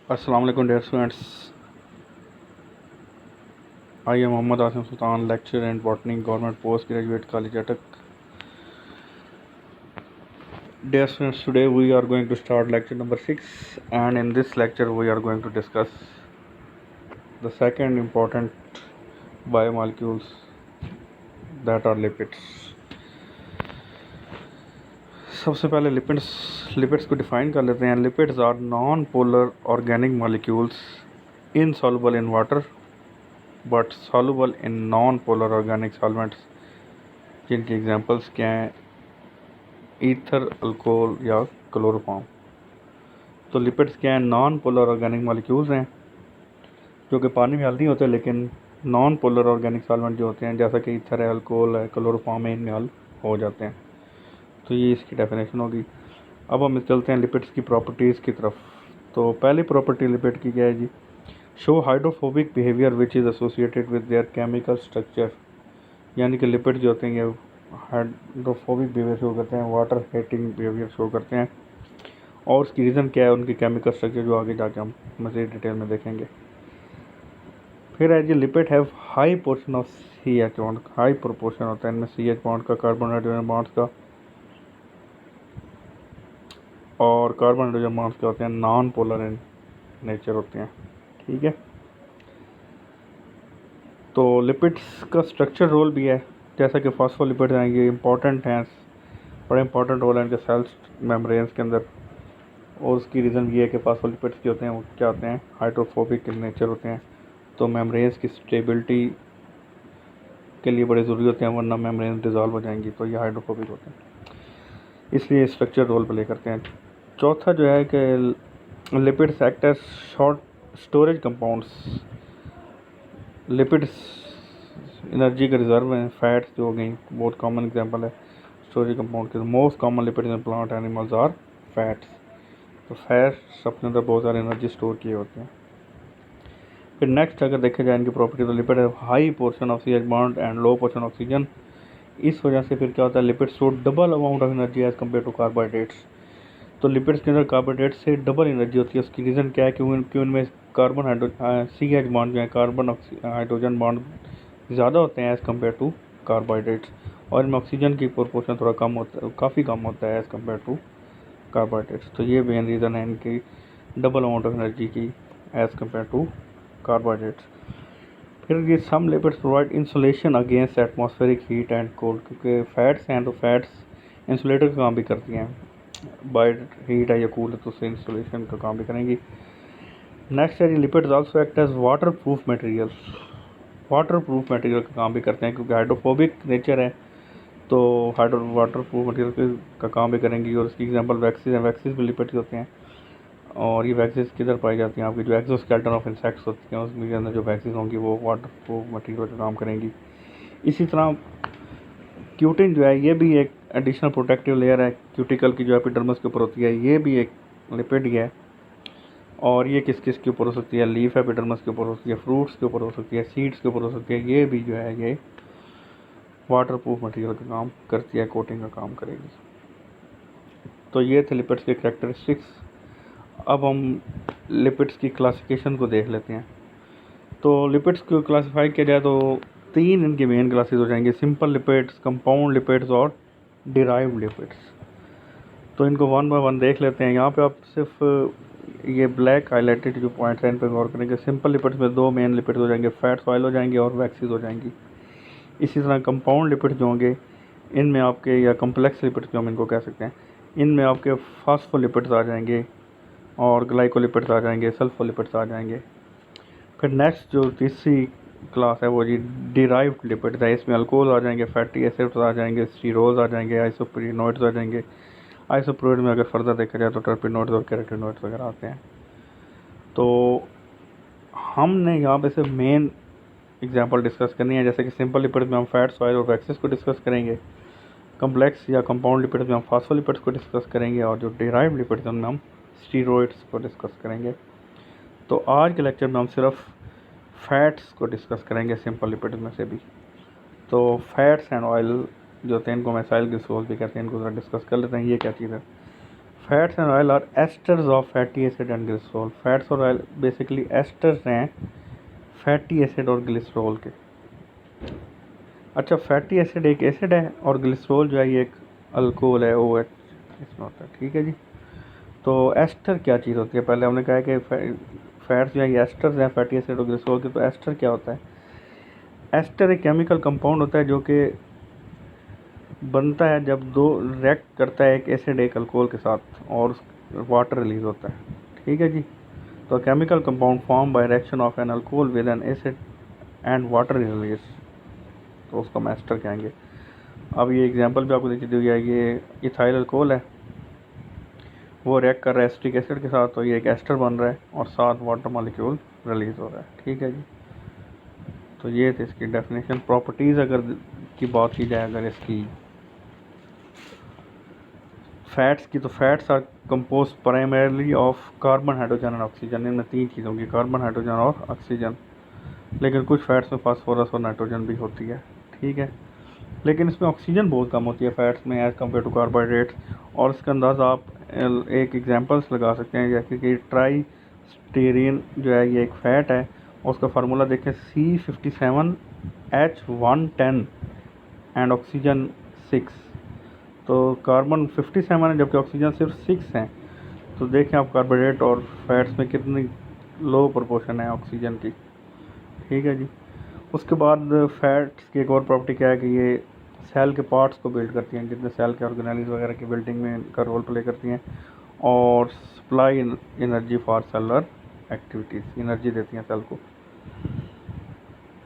अस्सलाम वालेकुम dear students, I am Mohammad Asim Sultan, lecturer in botany, government post graduate college Attak. Dear students, today we are going to start lecture number 6, and in this lecture we are going to discuss the second important biomolecules, that are lipids. सबसे पहले lipids को define कर लेते हैं. Lipids are non polar organic molecules insoluble in water but soluble in non polar organic solvents, जिनकी examples क्या हैं? Ether, alcohol या क्लोरोफॉर्म. तो लिपिड्स क्या हैं? नॉन पोलर ऑर्गेनिक मॉलिक्यूल्स हैं जो कि पानी में हल नहीं होते, लेकिन नॉन पोलर ऑर्गेनिक सॉल्वेंट जो होते हैं, जैसा कि ईथर है, अल्कोहल है, क्लोरोफॉर्म है, इनमें हल हो जाते हैं. तो ये इसकी डेफिनेशन होगी. अब हम चलते हैं लिपिड्स की प्रॉपर्टीज़ की तरफ. तो पहली प्रॉपर्टी लिपिड की क्या है जी? Show hydrophobic behaviour which is associated with their chemical structure. यानी कि लिपिड जो होते हैं ये हाइड्रोफोबिक बिहेवियर शो करते हैं, वाटर हेटिंग बिहेवियर शो करते हैं. और उसकी रीज़न क्या है? उनकी केमिकल स्ट्रक्चर जो आगे जाके हम मज़ीद डिटेल में देखेंगे. फिर है जी, lipid have high portion of C H bond. High proportion होता है इनमें सी एच बॉन्ड का, कार्बन हाइड्रोजन बॉन्ड्स का. और कार्बन हाइड्रोजन बॉन्ड्स क्या होते हैं? नॉन पोलर इन नेचर होते हैं. ठीक है. तो लिपिड्स का स्ट्रक्चर रोल भी है, जैसा कि फॉस्फोलिपिड्स हैं, ये इंपॉर्टेंट हैं, बड़ा इंपॉर्टेंट रोल है इनके सेल्स मेम्ब्रेन्स के अंदर. और उसकी रीज़न ये है कि फॉस्फोलिपिड्स जो होते हैं वो क्या होते हैं? हाइड्रोफोबिक इन नेचर होते हैं. तो मेम्ब्रेन्स की स्टेबिलिटी के लिए बड़े ज़रूरी होते हैं, वरना मेम्ब्रेन्स डिज़ोल्व हो जाएंगी. तो ये हाइड्रोफोबिक होते हैं, इसलिए स्ट्रक्चर रोल प्ले करते हैं. चौथा जो है कि lipids act as short storage compounds. Lipids energy का रिजर्व हैं. फैट्स जो हो गई बहुत कॉमन एग्जांपल है स्टोरेज कंपाउंड के. Most common lipids in plant animals are fats. तो फैट्स अपने अंदर बहुत सारे एनर्जी स्टोर किए होते हैं. फिर नेक्स्ट अगर देखे जाए इनकी प्रॉपर्टी, तो लिपिड है high portion of C H bond and low portion oxygen. इस वजह से फिर क्या होता है? Lipid store double amount of energy as compare to carbohydrates. तो लिपिड्स के अंदर कार्बोहाइड्रेट से डबल एनर्जी होती है. उसकी रीज़न क्या है? कि उनमें carbon hydrogen C H bond जो है, कार्बन हाइड्रोजन बॉन्ड ज़्यादा होते हैं एज़ कम्पेयर टू कार्बोहाइड्रेट्स. और इनमें ऑक्सीजन की प्रोपोर्शन थोड़ा कम होता है, काफ़ी कम होता है एज़ कम्पेयर टू कार्बोहाइड्रेट्स. तो ये मेन रीज़न है इनकी डबल अमाउंट ऑफ एनर्जी की एज़ कम्पेयर टू कार्बोहाइड्रेट्स. फिर ये some lipids provide insulation against atmospheric heat and cold. क्योंकि फैट्स हैं तो फैट्स इंसुलेटर का काम भी करती हैं. बाय हीट है या कूल है तो उससे इंसुलेशन का काम भी करेंगी. नेक्स्ट है, lipids also act as water proof material. Water proof material का काम भी करते हैं, क्योंकि हाइड्रोफोबिक नेचर है तो वाटर प्रूफ मटेरियल का काम भी करेंगी. और उसकी एग्जांपल वैक्सीज हैं. वैक्सीज भी लिपिड्स होते हैं. और ये वैक्सीज किधर पाई जाती हैं? आपकी जो एक्सोस्केलेटन ऑफ इंसेक्ट्स होती हैं उसके अंदर जो वैक्सीज होंगी वो वाटर प्रूफ मटेरियल का काम करेंगी. इसी तरह क्यूटिन जो है ये भी एक एडिशनल प्रोटेक्टिव लेयर है, क्यूटिकल की जो एपिडर्मिस के ऊपर होती है. ये भी एक लिपिड ही है. और ये किस किस के ऊपर हो सकती है? लीफ एपिडर्मिस के ऊपर हो सकती है, फ्रूट्स के ऊपर हो सकती है, सीड्स के ऊपर हो सकती है. ये भी जो है ये वाटर प्रूफ मटेरियल का काम करती है, कोटिंग का काम करेगी. तो ये थे लिपिड्स के कैरेक्टरिस्टिक्स. अब हम लिपिड्स की क्लासिफिकेशन को देख लेते हैं. तो लिपिड्स को क्लासीफाई किया जाए तो तीन इनके मेन क्लासेस हो जाएंगे: सिंपल लिपिड्स, कंपाउंड लिपिड्स और डिराइव्ड लिपिड्स. तो इनको वन बाय वन देख लेते हैं. यहाँ पे आप सिर्फ ये ब्लैक हाईलाइटेड जो पॉइंट्स हैं इन पर गौर करेंगे. सिंपल लिपिड्स में दो मेन लिपिड्स हो जाएंगे, फैट्स ऑयल हो जाएंगे और वैक्सीज हो जाएंगी. इसी तरह कंपाउंड लिपिड्स जो होंगे इनमें आपके, या कम्प्लेक्स लिपिड्स जो हम इनको कह सकते हैं, इनमें आपके फॉस्फोलिपिड्स आ जाएंगे और ग्लाइकोलिपिड्स आ जाएंगे, सल्फोलिपिड्स आ जाएंगे. फिर नेक्स्ट जो तीसरी क्लास है वो जी डिराइव्ड लिपिड्स है. इसमें अल्कोहल आ जाएंगे, फैटी एसिड्स आ जाएंगे, स्टीरोल्स आ जाएंगे, आइसोप्रीनोइड्स आ जाएंगे. आइसोप्रोइड में अगर फर्दर देखा जाए तो टर्पेनोइड्स और कैरोटीनोइड्स वगैरह आते हैं. तो हमने यहाँ पे सिर्फ मेन एग्जांपल डिस्कस करनी है. जैसे कि सिंपल लिपिड्स में हम फैट्स, ऑयल और वैक्सीज को डिस्कस करेंगे. कम्प्लेक्स या कंपाउंड लिपिड्स में हम फॉस्फोलिपिड्स को डिस्कस करेंगे. और जो डिराइव्ड लिपिड्स हैं उनमें हम स्टीरॉइड्स को डिस्कस करेंगे. तो आज के लेक्चर में हम सिर्फ फैट्स को डिस्कस करेंगे सिंपल लिपिड्स में से भी. तो फैट्स एंड ऑयल जो होते हैं इनको मैसाइल ग्लिसरॉल भी कहते हैं, इनको ज़रा डिस्कस कर लेते हैं. ये क्या चीज़ है? Fats and oil are esters of fatty acid and glycerol. Fats और ऑयल बेसिकली एस्टर्स हैं फैटी एसिड और ग्लिसरॉल के। अच्छा, फैटी एसिड एक एसिड है और ग्लिसरॉल जो है ये एक अल्कोहल है, OH इसमें होता है। ठीक है जी। तो एस्टर क्या चीज़ होती है? पहले हमने कहा कि फैट्स जो है ये एस्टर्स हैं फैटी एसिड और ग्लिसरॉल के। तो एस्टर क्या होता है? एस्टर एक केमिकल कंपाउंड होता है जो कि बनता है जब दो रिएक्ट करता है एक एसिड एक अल्कोहल के साथ और वाटर रिलीज होता है। ठीक है जी। तो chemical compound form by reaction of an alcohol with N acid and water release, तो उसको हम एस्टर कहेंगे। अब ये एग्जांपल भी आपको दी हुई है, ये इथाइल अल्कोहल है, वो रिएक्ट कर रहा है एसिटिक एसिड के साथ, तो ये एक एस्टर बन रहा है और साथ वाटर मॉलिक्यूल रिलीज हो रहा है। ठीक है जी। तो ये थी इसकी डेफिनेशन। प्रॉपर्टीज़ अगर की बात की जाए अगर इसकी फैट्स की, तो fats are compose primarily of carbon, hydrogen and oxygen. इनमें तीन चीज़ होंगी, कार्बन, हाइड्रोजन और ऑक्सीजन। लेकिन कुछ फैट्स में फास्फोरस और नाइट्रोजन भी होती है। ठीक है। लेकिन इसमें ऑक्सीजन बहुत कम होती है फैट्स में एज़ कम्पेयर टू कार्बोहाइड्रेट्स। और इसका अंदाज़ा आप एक एग्जांपल्स लगा सकते हैं, जैसे कि ट्राई स्टीरीन जो है ये एक फ़ैट है, उसका फार्मूला देखें C57H110 एंड ऑक्सीजन 6। तो कार्बन 57 है जबकि ऑक्सीजन सिर्फ 6 है। तो देखें आप कार्बोहाइड्रेट और फैट्स में कितनी लो प्रोपोर्शन है ऑक्सीजन की। ठीक है जी। उसके बाद फैट्स की एक और प्रॉपर्टी क्या है कि ये सेल के पार्ट्स को बिल्ड करती हैं, जितने सेल के ऑर्गेनेल्स वगैरह की बिल्डिंग में इनका रोल प्ले करती हैं, और supply energy for cellular activities, energy देती हैं सेल को।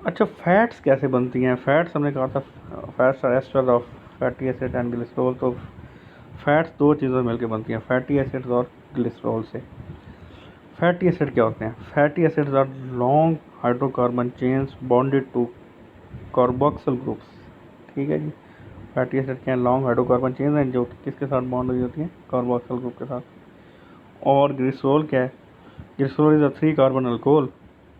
अच्छा, फैट्स कैसे बनती हैं? फैट्स हमने कहा था fats are esters of fatty acid and glycerol. तो फैट्स दो चीज़ों से मिलकर बनती हैं, फैटी एसिड्स और ग्लिसरॉल से। फैटी एसिड क्या होते हैं? Fatty acids are long hydrocarbon chains bonded to carboxyl groups. ठीक है जी। फैटी एसिड क्या है? लॉन्ग हाइड्रोकार्बन चेन्स हैं जो किसके साथ बॉन्ड हुई होती हैं? कार्बोक्सिल ग्रुप के साथ। और ग्लिसरॉल क्या है? Glycerol is a 3 carbon alcohol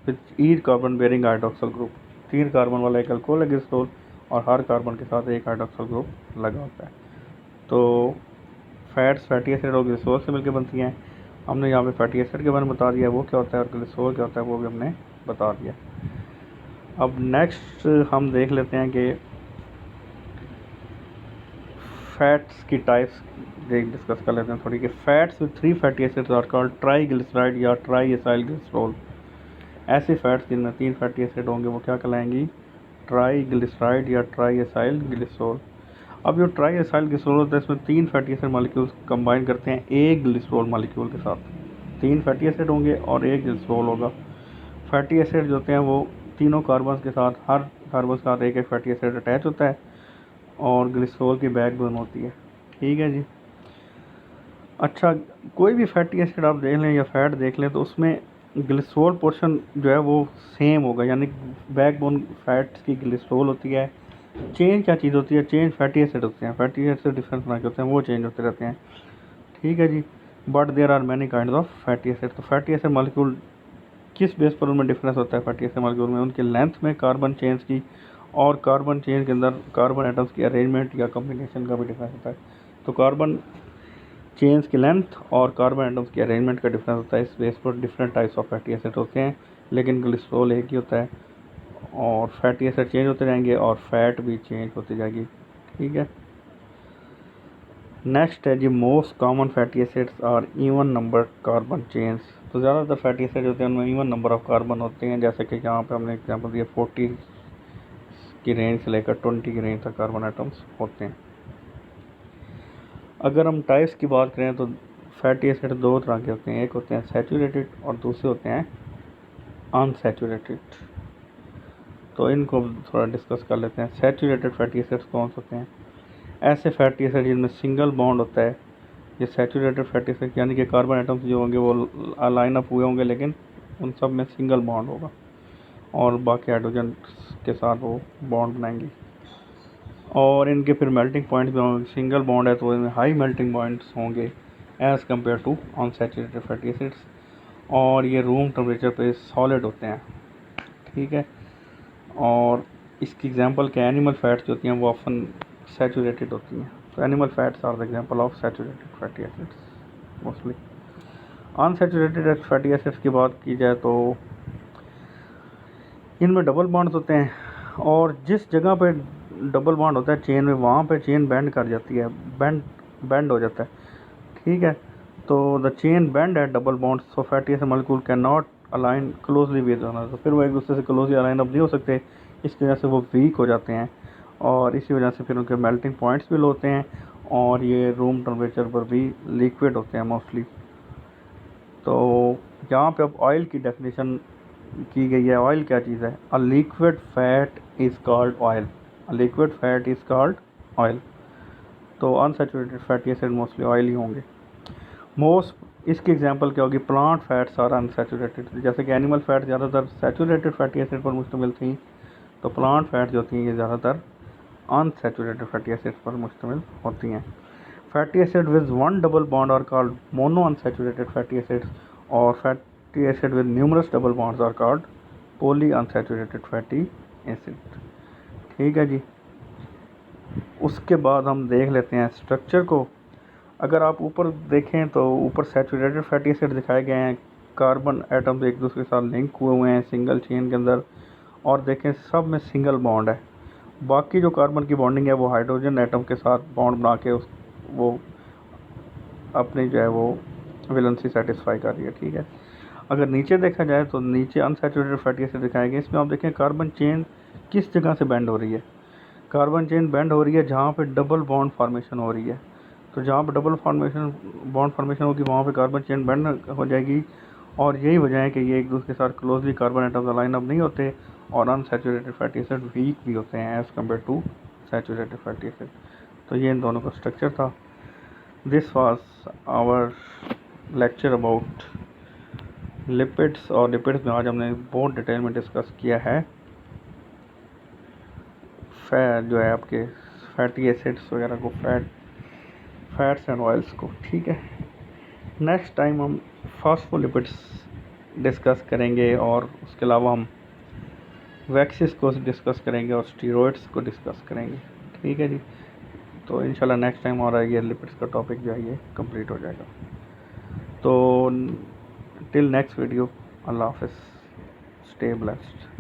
with each carbon bearing hydroxyl group. 3 carbon वाला एक अल्कोहल है ग्लिसरॉल, और हर कार्बन के साथ एक हाइड्रोक्सिल ग्रुप लगा होता है। तो फैट्स फैटी एसिड और ग्लिसरॉल से मिलकर बनती हैं। हमने यहाँ पे फैटी एसिड के बारे में बता दिया वो क्या होता है, और ग्लिसरॉल क्या होता है वो भी हमने बता दिया। अब नेक्स्ट हम देख लेते हैं कि फैट्स की टाइप्स डिस्कस कर लेते हैं थोड़ी, कि fats with 3 fatty acids are called triglyceride or tri acyl glycerol. ऐसे फैट्स जिनमें 3 फैटी एसिड होंगे वो क्या कहलाएंगी? Triglyceride or tri acyl glycerol. अब जो ट्राई एसाइल ग्लिसरॉल होता है इसमें 3 फैटी एसिड मॉलिक्यूल्स कंबाइन करते हैं एक ग्लिसरॉल मॉलिक्यूल के साथ। 3 फैटी एसिड होंगे और एक ग्लिसरॉल होगा। फैटी एसिड जो होते हैं वो तीनों कार्बन के साथ, हर कार्बन के साथ एक एक फैटी एसिड अटैच होता है और ग्लिसरॉल की बैकबोन होती है। ठीक है जी। अच्छा, कोई भी फैटी एसिड आप देख लें या फैट देख लें तो उसमें ग्लिसरॉल पोर्शन जो है वो सेम होगा, यानी बैकबोन फैट्स की ग्लिसरॉल होती है। चेंज क्या चीज़ होती है? चेंज फैटी एसिड होते हैं। फैटी एसिड डिफरेंट बना के होते हैं, वो चेंज होते रहते हैं। ठीक है जी। But there are many kind of fatty acid. तो फैटी एसिड मॉलिक्यूल किस बेस पर उनमें डिफरेंस होता है? फैटी एसिड मॉलिक्यूल में उनके लेंथ में, कार्बन चेन्स की, और कार्बन चेन के अंदर कार्बन एटम्स की अरेंजमेंट या कॉम्बिनेशन का भी डिफरेंस होता है। तो कार्बन चेन्स की लेंथ और कार्बन एटम्स की अरेंजमेंट का डिफरेंस होता है। इस बेस पर different types of fatty acid होते हैं, लेकिन ग्लिसरॉल एक ही होता है। और फैटी एसिड चेंज होते जाएंगे और फैट भी चेंज होती जाएगी। ठीक है। नेक्स्ट है जी, most common fatty acids are even number carbon chains. तो ज़्यादातर फैटी एसिड होते हैं उनमें इवन नंबर ऑफ कार्बन होते हैं, जैसे कि यहाँ पे हमने एग्जांपल दिया 40 की रेंज से लेकर 20 की रेंज तक कार्बन एटम्स होते हैं। अगर हम टाइप्स की बात करें तो फैटी एसिड दो तरह के होते हैं, एक होते हैं सैचुरेटेड और दूसरे होते हैं अनसैचुरेटेड। तो इनको थोड़ा डिस्कस कर लेते हैं। सैचुरेटेड फैटी एसिड्स कौन से होते हैं? ऐसे फैटी एसिड जिनमें सिंगल बॉन्ड होता है, ये सैचुरेटेड फैटी एसिड, यानी कि कार्बन एटम्स जो होंगे वो लाइन अप हुए होंगे लेकिन उन सब में सिंगल बॉन्ड होगा और बाकी हाइड्रोजन के साथ वो बॉन्ड बनाएंगे। और इनके फिर मेल्टिंग पॉइंट्स भी होंगे। सिंगल बॉन्ड है तो इनमें हाई मेल्टिंग पॉइंट्स होंगे as compare to unsaturated fatty acids, और ये रूम टेम्परेचर पे सॉलिड होते हैं। ठीक है। और इसकी एग्जांपल के एनिमल फैट्स जो होती हैं वो ऑफन सैचुरेटेड होती हैं। तो animal fats are the example of saturated fatty acids. Mostly. Unsaturated fatty acids की बात की जाए तो इनमें डबल बॉन्ड्स होते हैं, और जिस जगह पे डबल बॉन्ड होता है चेन में, वहाँ पे चेन बेंड कर जाती है, बेंड हो जाता है, ठीक है। तो the chain bend at double bonds, so fatty acid molecule can not align closely with another, तो फिर वो एक दूसरे से क्लोजली अलाइन अप नहीं हो सकते, इसकी वजह से वो वीक हो जाते हैं, और इसी वजह से फिर उनके मेल्टिंग पॉइंट्स भी लो होते हैं, और ये रूम टेम्परेचर पर भी लिक्विड होते हैं मोस्टली। तो यहाँ पे अब ऑयल की डेफिनेशन की गई है। ऑयल क्या चीज़ है? A liquid fat is called oil, a liquid fat is called oil. तो unsaturated fatty acid mostly oil ही होंगे। मोस्ट इसकी एग्जांपल क्या होगी? प्लांट फैट्स आर अनसैचुरेटेड, जैसे कि एनिमल फैट ज़्यादातर सैचुरेटेड फैटी एसिड पर मुश्तमिल थी, तो प्लांट फैट जो थी ये ज़्यादातर अनसैचुरेटेड फैटी एसिड पर मुश्तमिल होती हैं। Fatty acid with one double bond are called mono unsaturated fatty acids, और fatty acid with numerous double bonds are called poly unsaturated fatty acid. ठीक है जी। उसके बाद हम देख लेते हैं स्ट्रक्चर को। अगर आप ऊपर देखें तो ऊपर सैचुरेटेड फैटी एसिड दिखाए गए हैं, कार्बन एटम्स एक दूसरे के साथ लिंक हुए हुए हैं सिंगल चेन के अंदर, और देखें सब में सिंगल बॉन्ड है। बाकी जो कार्बन की बॉन्डिंग है वो हाइड्रोजन एटम के साथ बॉन्ड बना के वो अपनी जो है वो वैलेंसी सेटिस्फाई कर रही है, ठीक है। अगर नीचे देखा जाए तो नीचे अनसैचुरेटेड फैटी एसिड दिखाए गए, इसमें आप देखें कार्बन चेन किस जगह से बेंड हो रही है। कार्बन चेन बेंड हो रही है जहाँ पे डबल बॉन्ड फॉर्मेशन हो रही है, तो जहाँ पे डबल बॉन्ड फॉर्मेशन होगी वहाँ पे कार्बन चेन बेंड हो जाएगी, और यही वजह है कि ये एक दूसरे के साथ closely carbon atoms align up नहीं होते, और अनसैचुरेटेड फैटी एसिड वीक भी होते हैं as compare to saturated fatty acid. तो ये इन दोनों का स्ट्रक्चर था। This was our lecture about lipids, और लिपिड्स में आज हमने बहुत डिटेल में डिस्कस किया है जो है आपके फैटी एसिड्स वगैरह को, फैट्स एंड ऑयल्स को, ठीक है। नेक्स्ट टाइम हम फॉस्फोलिपिड्स डिस्कस करेंगे, और उसके अलावा हम वैक्सीज को डिस्कस करेंगे और स्टीरॉइड्स को डिस्कस करेंगे, ठीक है जी। तो इंशाल्लाह नेक्स्ट टाइम हमारा ये लिपिड्स का टॉपिक जो है ये कंप्लीट हो जाएगा। तो टिल नेक्स्ट वीडियो, अल्लाह हाफिज़, स्टे ब्लेस्ड।